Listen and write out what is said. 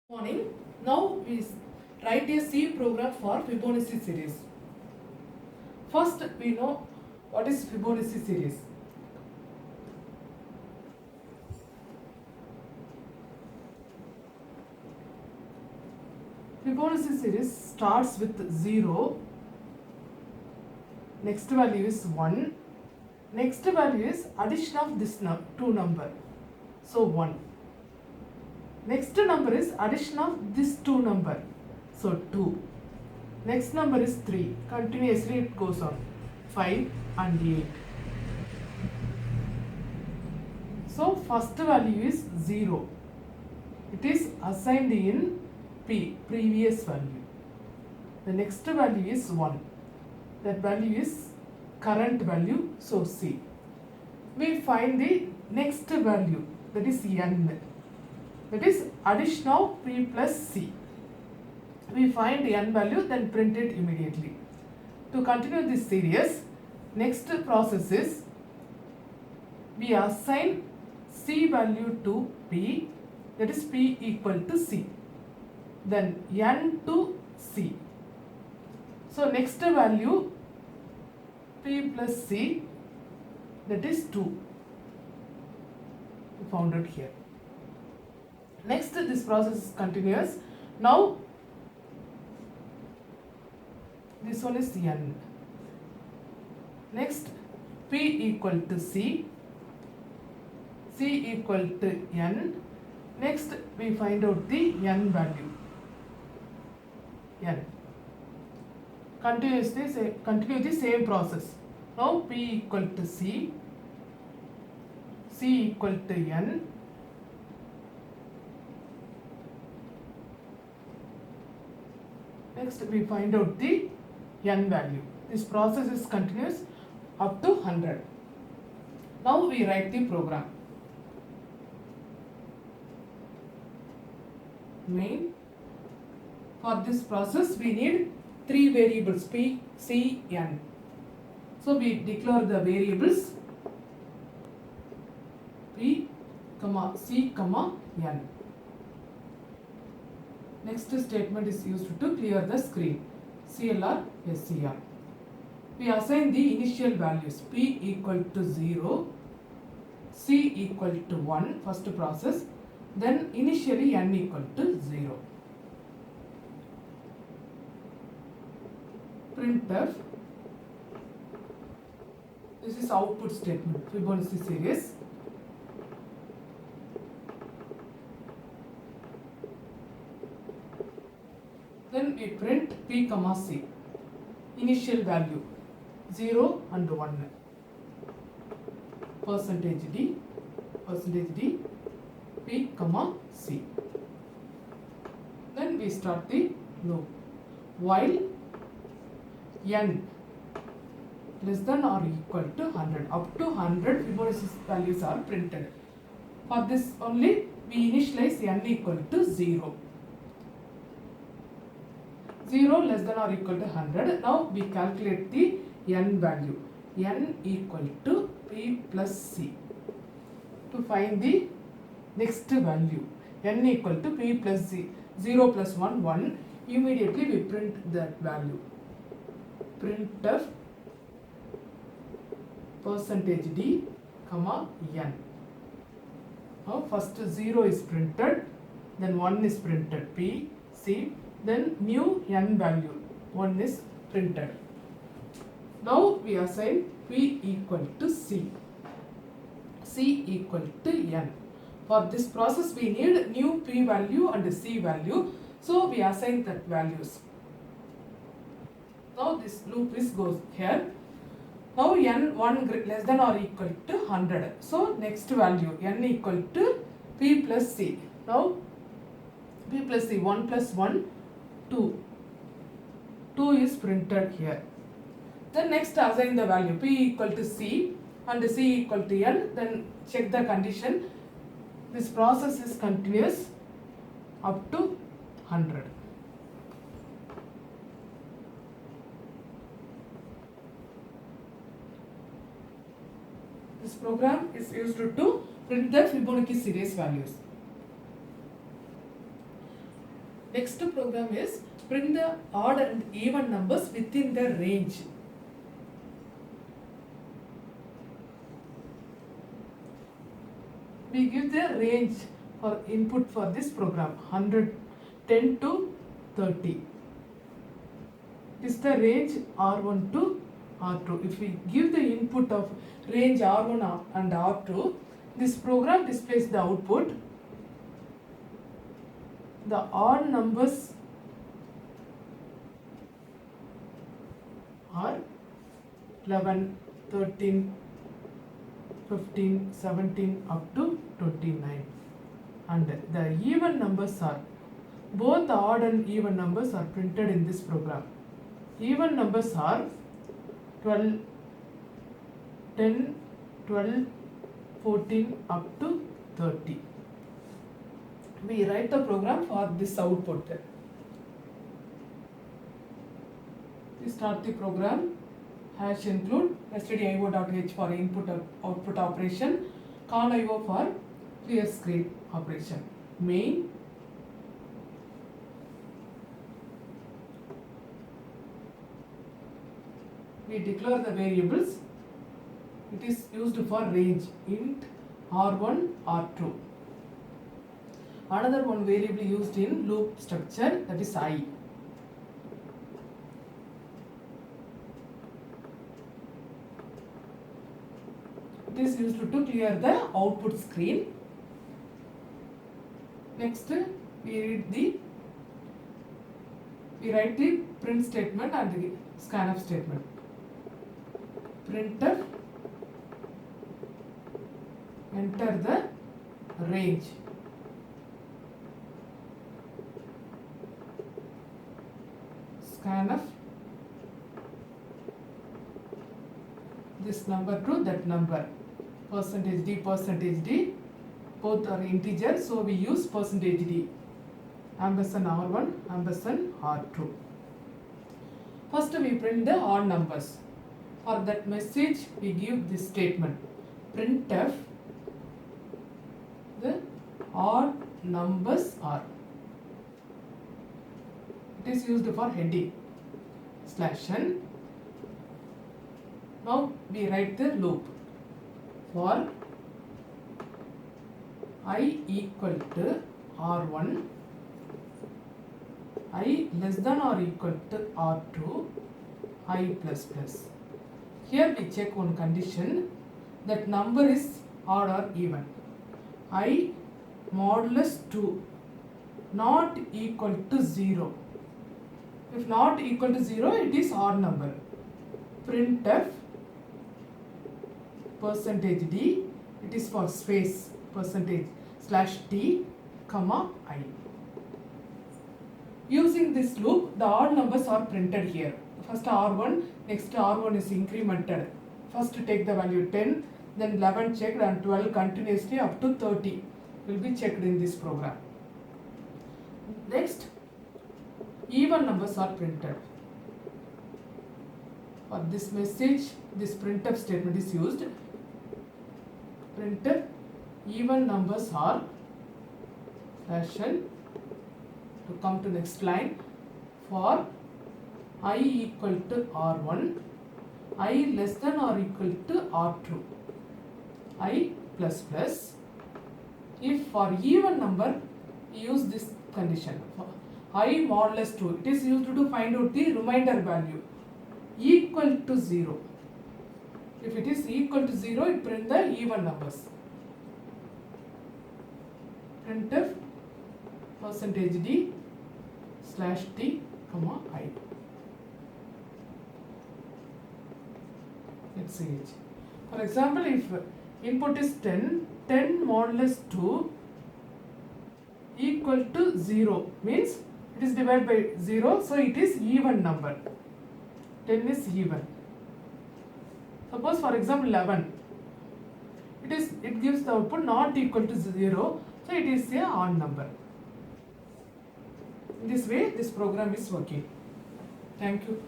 Morning. Now we write a C program for Fibonacci series. First, we know what is Fibonacci series. Fibonacci series starts with 0, next value is 1, next value is addition of this two number, so 1. Next number is addition of this two number, so 2. Next number is 3, continuously it goes on, 5 and 8. So first value is 0. It is assigned in P, previous value. The next value is 1. That value is current value, so C. We find the next value, that is N. That is addition of P plus C. We find N value, then print it immediately. To continue this series, next process is we assign C value to P, that is P equal to C. Then N to C. So next value P plus C, that is 2. We found it here. Next, this process is continuous. Now this one is N. Next, P equal to C, C equal to N. Next, we find out the N value. N. Continue the same process. Now P equal to C, C equal to N. Next, we find out the N value. This process is continuous up to 100. Now we write the program. Main. For this process we need 3 variables P, C, N. So we declare the variables P, C, N. Next statement is used to clear the screen. CLR, SCR. We assign the initial values P equal to 0, C equal to 1, first process. Then initially N equal to 0. Printf. This is output statement, Fibonacci series. Then we print P, C. Initial value 0 and 1. Percentage D, P, C. Then we start the loop. While N less than or equal to 100. Up to 100 Fibonacci values are printed. For this only we initialize N equal to 0. 0 less than or equal to 100. Now we calculate the N value. N equal to P plus C. To find the next value. N equal to P plus C. 0 plus 1, 1. Immediately we print that value. Printf percentage D, N. Now first 0 is printed, then 1 is printed, P, C, then new N value, 1 is printed. Now we assign P equal to C, C equal to N. For this process we need new P value and C value, so we assign that values. Now this loop goes here. Now N1 less than or equal to 100. So next value N equal to P plus C. Now P plus C, 1 plus 1, 2. 2 is printed here. Then next assign the value P equal to C and C equal to N. Then check the condition. This process is continuous up to 100. This program is used to print the Fibonacci series values. Next program is print the odd and even numbers within the range. We give the range for input for this program 110 to 30. This is the range R1 to R2. If we give the input of range R1 and R2, this program displays the output. The odd numbers are 11, 13, 15, 17 up to 29. And the even numbers are, both the odd and even numbers are printed in this program. Even numbers are 12, 10, 12, 14 up to 30. We write the program for this output. We start the program. Hash include stdio.h for input output operation, conio for clear screen operation. Main, we declare the variables. It is used for range int R1, R2. Another one variable used in loop structure, that is I. It is used to clear the output screen. Next, we write the print statement and the scanf statement. Printf, enter the range. Scanf, this number to that number. %d, both are integer, so we use %d. Ampersand R1, ampersand R2. First we print the odd numbers. For that message we give this statement. Printf, the odd numbers are. It is used for heading. /n. Now we write the loop. For I equal to R1, I less than or equal to R2, I plus plus. Here we check one condition, that number is odd or even. I modulus 2 not equal to 0. If not equal to 0, it is odd number. Printf %d, it is for space %/t, comma I. Using this loop, the odd numbers are printed here. First R1, next R1 is incremented. First take the value 10, then 11 checked and 12 continuously up to 30 will be checked in this program. Next, even numbers are printed. For this message, this printf statement is used. Printf, even numbers are /n. To come to next line, for I equal to R1, I less than or equal to R2, I plus plus. If for even number, use this condition. For I modulus 2, it is used to find out the remainder value equal to 0. If it is equal to 0, it print the even numbers. Printf %d /t, comma I. Let's see it. For example, if input is 10, 10 modulus 2 equal to 0 means it is divided by 0, so it is even number. 10 is even. Suppose for example 11, it gives the output not equal to 0, so it is a odd number. In this way, this program is working. Thank you.